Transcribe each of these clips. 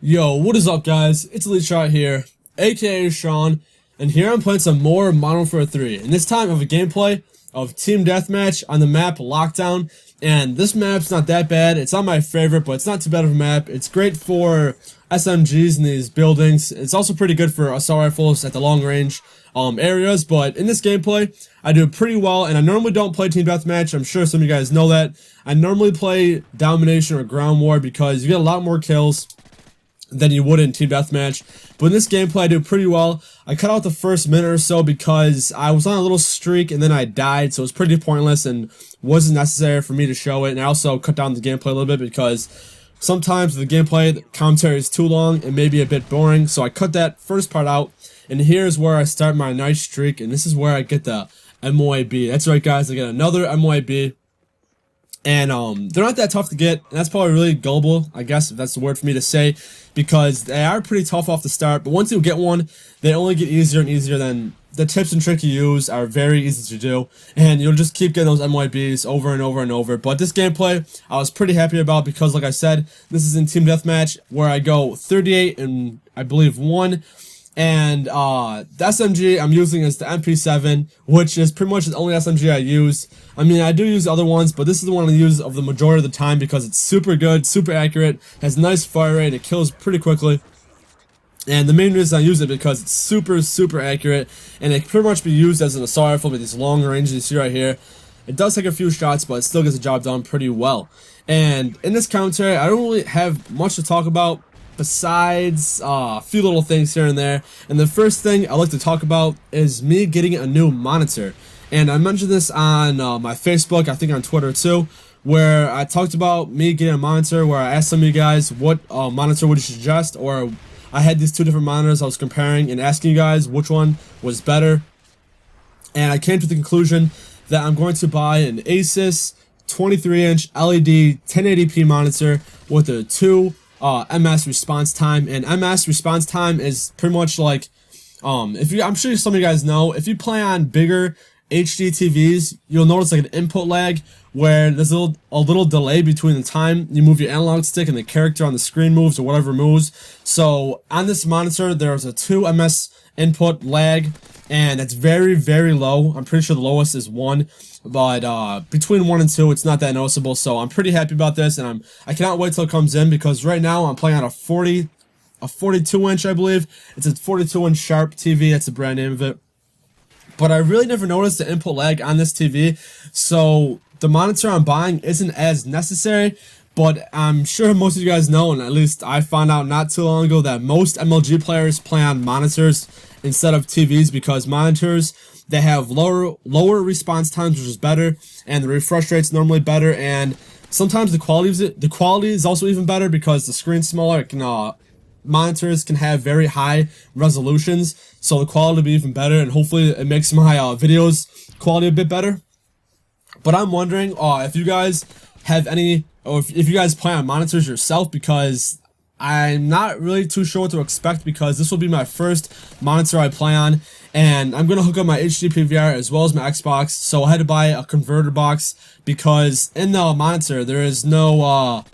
Yo, what is up guys? It's ELiTESHOT here, aka Sean, and here I'm playing some more Modern Warfare 3, and this time I have a gameplay of Team Deathmatch on the map Lockdown, and this map's not that bad. It's not my favorite, but it's not too bad of a map. It's great for SMGs in these buildings. It's also pretty good for assault rifles at the long range areas, but in this gameplay, I do pretty well, and I normally don't play Team Deathmatch. I'm sure some of you guys know that. I normally play Domination or Ground War because you get a lot more kills than you would in Team Deathmatch. But in this gameplay, I do pretty well. I cut out the first minute or so because I was on a little streak and then I died, so it was pretty pointless and wasn't necessary for me to show it. And I also cut down the gameplay a little bit because sometimes the gameplay, the commentary is too long and maybe a bit boring, so I cut that first part out. And here's where I start my nice streak, and this is where I get the M.O.A.B. That's right guys, I get another M.O.A.B. And they're not that tough to get, and that's probably really gullible, I guess, if that's the word for me to say, because they are pretty tough off the start, but once you get one, they only get easier and easier. Then the tips and tricks you use are very easy to do, and you'll just keep getting those MOABs over and over and over. But this gameplay, I was pretty happy about because, like I said, this is in Team Deathmatch, where I go 38 and I believe 1. And the SMG I'm using is the MP7, which is pretty much the only SMG I use. I mean, I do use other ones, but this is the one I use of the majority of the time because it's super good, super accurate, has nice fire rate, it kills pretty quickly. And the main reason I use it because it's super accurate, and it can pretty much be used as an assault rifle with these long ranges you see right here. It does take a few shots, but it still gets the job done pretty well. And in this commentary, I don't really have much to talk about besides a few little things here and there. And the first thing I like to talk about is me getting a new monitor. And I mentioned this on my Facebook, I think on Twitter too, where I talked about me getting a monitor, where I asked some of you guys what monitor would you suggest, or I had these two different monitors I was comparing and asking you guys which one was better. And I came to the conclusion that I'm going to buy an Asus 23-inch LED 1080p monitor with a 2 MS response time. And MS response time is pretty much like, I'm sure some of you guys know, if you play on bigger HD TVs, you'll notice like an input lag where there's a little delay between the time you move your analog stick and the character on the screen moves or whatever moves. So on this monitor, there's a 2 MS input lag, and it's very low. I'm pretty sure the lowest is 1. But between 1 and 2, it's not that noticeable, so I'm pretty happy about this, and I cannot wait till it comes in, because right now I'm playing on a 42-inch, I believe. It's a 42-inch Sharp TV, that's the brand name of it. But I really never noticed the input lag on this TV, so the monitor I'm buying isn't as necessary. But I'm sure most of you guys know, and at least I found out not too long ago, that most MLG players play on monitors instead of TVs, because monitors, they have lower response times, which is better, and the refresh rate's normally better, and sometimes the quality is also even better because the screen's smaller. It can, monitors can have very high resolutions, so the quality will be even better, and hopefully it makes my videos quality a bit better. But I'm wondering if you guys have any, or if you guys play on monitors yourself, because I'm not really too sure what to expect, because this will be my first monitor I play on, and I'm going to hook up my HD PVR as well as my Xbox, so I had to buy a converter box, because in the monitor there is no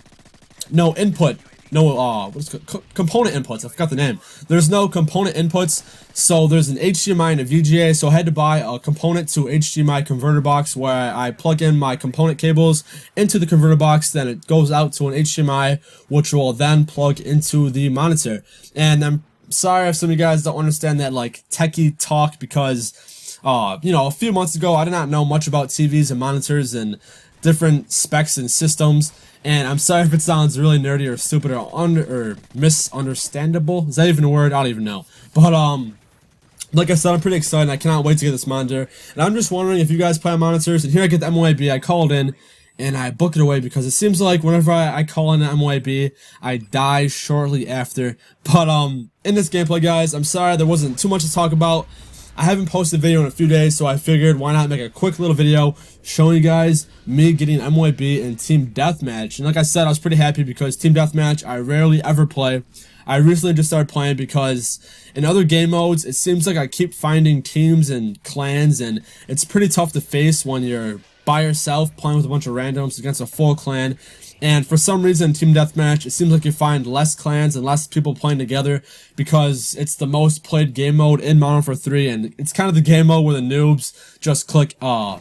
input, component inputs, I forgot the name. There's no component inputs, so there's an HDMI and a VGA, so I had to buy a component to HDMI converter box where I plug in my component cables into the converter box, then it goes out to an HDMI, which will then plug into the monitor. And I'm sorry if some of you guys don't understand that like techie talk, because you know, a few months ago I did not know much about TVs and monitors and different specs and systems, and I'm sorry if it sounds really nerdy or stupid or misunderstandable. Is that even a word? I don't even know. But like I said, I'm pretty excited. I cannot wait to get this monitor, and I'm just wondering if you guys play on monitors. And here I get the M.O.A.B. I called in and I book it away, because it seems like whenever I call in an M.O.A.B, I die shortly after. But in this gameplay, guys, I'm sorry there wasn't too much to talk about. I haven't posted a video in a few days, so I figured why not make a quick little video showing you guys me getting M.O.A.B in Team Deathmatch. And like I said, I was pretty happy because Team Deathmatch I rarely ever play. I recently just started playing because in other game modes, it seems like I keep finding teams and clans, and it's pretty tough to face when you're by yourself playing with a bunch of randoms against a full clan. And for some reason, Team Deathmatch, it seems like you find less clans and less people playing together because it's the most played game mode in Modern Warfare 3, and it's kind of the game mode where the noobs just click the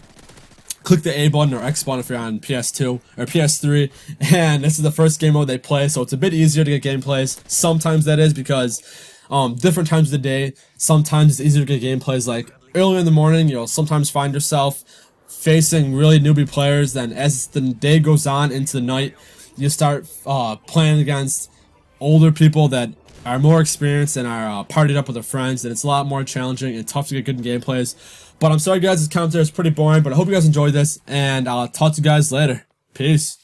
A button or X button if you're on PS2 or PS3, and this is the first game mode they play, so it's a bit easier to get gameplays. Sometimes that is because different times of the day, sometimes it's easier to get gameplays. Like early in the morning, you'll sometimes find yourself facing really newbie players. Then as the day goes on into the night, you start playing against older people that are more experienced and are partied up with their friends, and it's a lot more challenging and tough to get good gameplays. But I'm sorry guys, this commentary is pretty boring, but I hope you guys enjoyed this, and I'll talk to you guys later. Peace.